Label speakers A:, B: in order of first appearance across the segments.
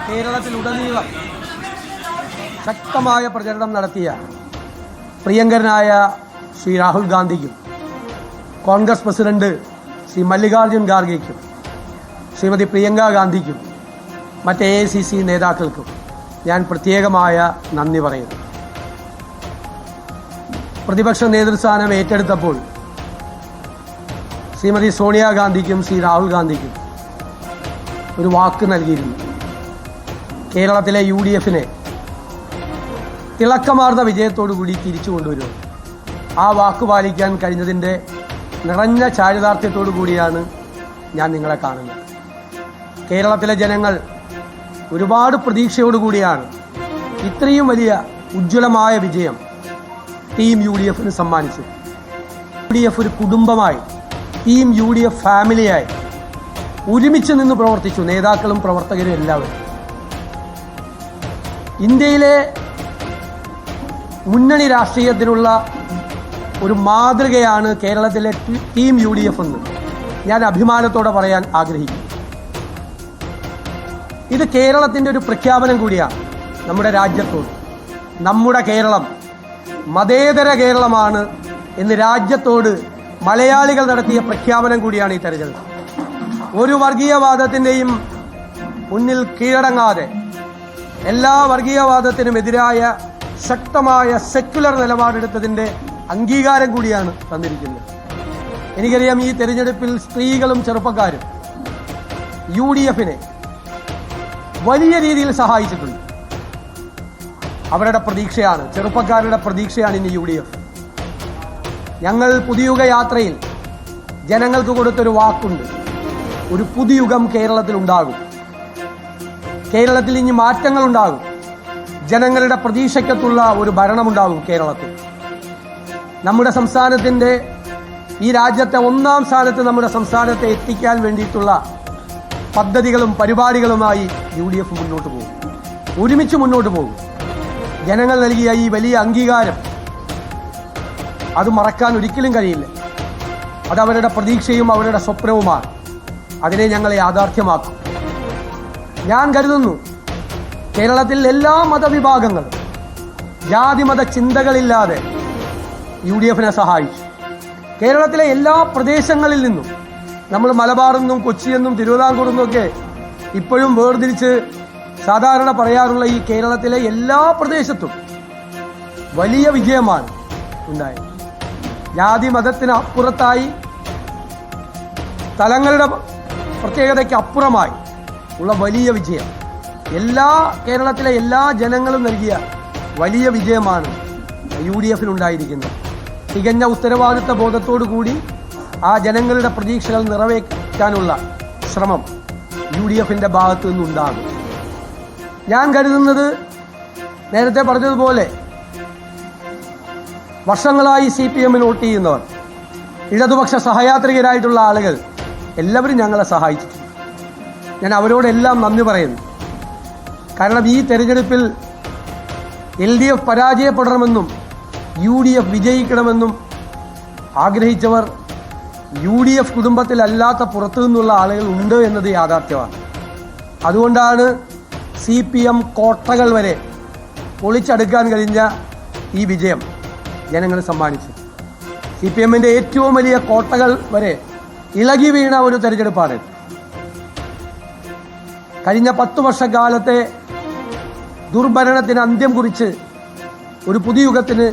A: കേരളത്തിലുടനീളം ശക്തമായ പ്രചരണം നടത്തിയ പ്രിയങ്കരനായ ശ്രീ രാഹുൽ ഗാന്ധിക്കും കോൺഗ്രസ് പ്രസിഡന്റ് ശ്രീ മല്ലികാർജുൻ ഖാർഗെയ്ക്കും ശ്രീമതി പ്രിയങ്ക ഗാന്ധിക്കും മറ്റ് AICC നേതാക്കൾക്കും ഞാൻ പ്രത്യേകമായ നന്ദി പറയുന്നു. പ്രതിപക്ഷ നേതൃസ്ഥാനം ഏറ്റെടുത്തപ്പോൾ ശ്രീമതി സോണിയാഗാന്ധിക്കും ശ്രീ രാഹുൽ ഗാന്ധിക്കും ഒരു വാക്ക് നൽകിയിരുന്നു. കേരളത്തിലെ UDFനെ തിളക്കമാർന്ന വിജയത്തോടുകൂടി തിരിച്ചു കൊണ്ടുവരും. ആ വാക്ക് പാലിക്കാൻ കഴിഞ്ഞതിൻ്റെ നിറഞ്ഞ ചാരിതാർത്ഥ്യത്തോടു കൂടിയാണ് ഞാൻ നിങ്ങളെ കാണുന്നത്. കേരളത്തിലെ ജനങ്ങൾ ഒരുപാട് പ്രതീക്ഷയോടുകൂടിയാണ് ഇത്രയും വലിയ ഉജ്ജ്വലമായ വിജയം ടീം UDFന് സമ്മാനിച്ചത്. UDF ഒരു കുടുംബമായി, ടീം UDF ഫാമിലിയായി ഒരുമിച്ച് നിന്ന് പ്രവർത്തിച്ചു, നേതാക്കളും പ്രവർത്തകരും എല്ലാവരും. ഇന്ത്യയിലെ മുന്നണി രാഷ്ട്രീയത്തിനുള്ള ഒരു മാതൃകയാണ് കേരളത്തിലെ ടീം UDF എന്ന് ഞാൻ അഭിമാനത്തോടെ പറയാൻ ആഗ്രഹിക്കുന്നു. ഇത് കേരളത്തിൻ്റെ ഒരു പ്രഖ്യാപനം കൂടിയാണ് നമ്മുടെ രാജ്യത്തോട്. നമ്മുടെ കേരളം മതേതര കേരളമാണ് എന്ന് രാജ്യത്തോട് മലയാളികൾ നടത്തിയ പ്രഖ്യാപനം കൂടിയാണ് ഈ തെരഞ്ഞെടുപ്പ്. ഒരു വർഗീയവാദത്തിൻ്റെയും മുന്നിൽ കീഴടങ്ങാതെ എല്ലാ വർഗീയവാദത്തിനുമെതിരായ ശക്തമായ സെക്യുലർ നിലപാടെടുത്തതിൻ്റെ അംഗീകാരം കൂടിയാണ് തന്നിരിക്കുന്നത്. എനിക്കറിയാം ഈ തെരഞ്ഞെടുപ്പിൽ സ്ത്രീകളും ചെറുപ്പക്കാരും UDFനെ വലിയ രീതിയിൽ സഹായിച്ചിട്ടുണ്ട്. അവരുടെ പ്രതീക്ഷയാണ്, ചെറുപ്പക്കാരുടെ പ്രതീക്ഷയാണ് ഇനി UDF. ഞങ്ങൾ പുതുയുഗ യാത്രയിൽ ജനങ്ങൾക്ക് കൊടുത്തൊരു വാക്കുണ്ട്. ഒരു പുതുയുഗം കേരളത്തിൽ ഉണ്ടാകും. കേരളത്തിൽ ഇനി മാറ്റങ്ങൾ ഉണ്ടാകും. ജനങ്ങളുടെ പ്രതീക്ഷയ്ക്കത്തുള്ള ഒരു ഭരണമുണ്ടാകും കേരളത്തിൽ. നമ്മുടെ സംസ്ഥാനത്തിൻ്റെ, ഈ രാജ്യത്തെ ഒന്നാം സ്ഥാനത്ത് നമ്മുടെ സംസ്ഥാനത്തെ എത്തിക്കാൻ വേണ്ടിയിട്ടുള്ള പദ്ധതികളും പരിപാടികളുമായി UDF മുന്നോട്ട് പോകും. ഒരുമിച്ച് മുന്നോട്ട് പോകും. ജനങ്ങൾ നൽകിയ ഈ വലിയ അംഗീകാരം അത് മറക്കാൻ ഒരിക്കലും കഴിയില്ല. അതവരുടെ പ്രതീക്ഷയും അവരുടെ സ്വപ്നവുമാണ്. അതിനെ ഞങ്ങൾ യാഥാർത്ഥ്യമാക്കും. ഞാൻ കരുതുന്നു കേരളത്തിൽ എല്ലാ മതവിഭാഗങ്ങളും ജാതിമത ചിന്തകളില്ലാതെ UDFനെ സഹായിച്ചു. കേരളത്തിലെ എല്ലാ പ്രദേശങ്ങളിൽ നിന്നും, നമ്മൾ മലബാറെന്നും കൊച്ചിയെന്നും തിരുവിതാംകൂറെന്നും ഒക്കെ ഇപ്പോഴും വേർതിരിച്ച് സാധാരണ പറയാറുള്ള ഈ കേരളത്തിലെ എല്ലാ പ്രദേശത്തും വലിയ വിജയമാണ് ഉണ്ടായത്. ജാതി മതത്തിന് അപ്പുറത്തായി, സ്ഥലങ്ങളുടെ പ്രത്യേകതയ്ക്ക് അപ്പുറമായി ഉള്ള വലിയ വിജയം, കേരളത്തിലെ എല്ലാ ജനങ്ങളും നൽകിയ വലിയ വിജയമാണ് UDFനുണ്ടായിരിക്കുന്നത്. തികഞ്ഞ ഉത്തരവാദിത്ത ബോധത്തോടു കൂടി ആ ജനങ്ങളുടെ പ്രതീക്ഷകൾ നിറവേറ്റാനുള്ള ശ്രമം UDFന്റെ ഭാഗത്തു നിന്നുണ്ടാകും. ഞാൻ കരുതുന്നത്, നേരത്തെ പറഞ്ഞതുപോലെ വർഷങ്ങളായി CPMന് വോട്ട് ചെയ്യുന്നവർ, ഇടതുപക്ഷ സഹയാത്രികരായിട്ടുള്ള ആളുകൾ എല്ലാവരും ഞങ്ങളെ സഹായിച്ചിട്ടുണ്ട്. ഞാൻ അവരോടെല്ലാം നന്ദി പറയുന്നു. കാരണം ഈ തെരഞ്ഞെടുപ്പിൽ LDF പരാജയപ്പെടണമെന്നും UDF വിജയിക്കണമെന്നും ആഗ്രഹിച്ചവർ UDF കുടുംബത്തിലല്ലാത്ത പുറത്തു നിന്നുള്ള ആളുകൾ ഉണ്ട് എന്നത് യാഥാർത്ഥ്യമാണ്. അതുകൊണ്ടാണ് CPM കോട്ടകൾ വരെ പൊളിച്ചടുക്കാൻ കഴിഞ്ഞ ഈ വിജയം ജനങ്ങൾ സമ്മാനിച്ചു. CPMന്റെ ഏറ്റവും വലിയ കോട്ടകൾ വരെ ഇളകി വീണ ഒരു തെരഞ്ഞെടുപ്പാണ്. കഴിഞ്ഞ 10 വർഷക്കാലത്തെ ദുർഭരണത്തിന് അന്ത്യം കുറിച്ച് ഒരു പുതുയുഗത്തിന്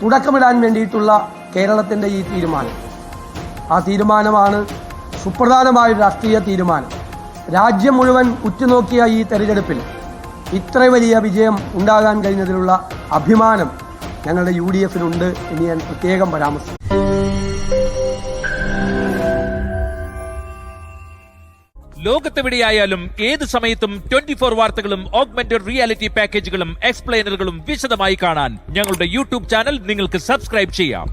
A: തുടക്കമിടാൻ വേണ്ടിയിട്ടുള്ള കേരളത്തിൻ്റെ ഈ തീരുമാനം, ആ തീരുമാനമാണ് സുപ്രധാനമായ രാഷ്ട്രീയ തീരുമാനം. രാജ്യം മുഴുവൻ ഉറ്റുനോക്കിയ ഈ തെരഞ്ഞെടുപ്പിൽ ഇത്ര വലിയ വിജയം ഉണ്ടാകാൻ കഴിഞ്ഞതിലുള്ള അഭിമാനം ഞങ്ങളുടെ UDFനുണ്ട് എന്ന് ഞാൻ പ്രത്യേകം പരാമർശിച്ചു.
B: ലോകത്തെവിടെയായാലും ഏത് സമയത്തും 24 വാർത്തകളും ഓഗ്മെന്റഡ് റിയാലിറ്റി പാക്കേജുകളും എക്സ്പ്ലെയിനറുകളും വിശദമായി കാണാൻ ഞങ്ങളുടെ YouTube ചാനൽ നിങ്ങൾക്ക് സബ്സ്ക്രൈബ് ചെയ്യാം.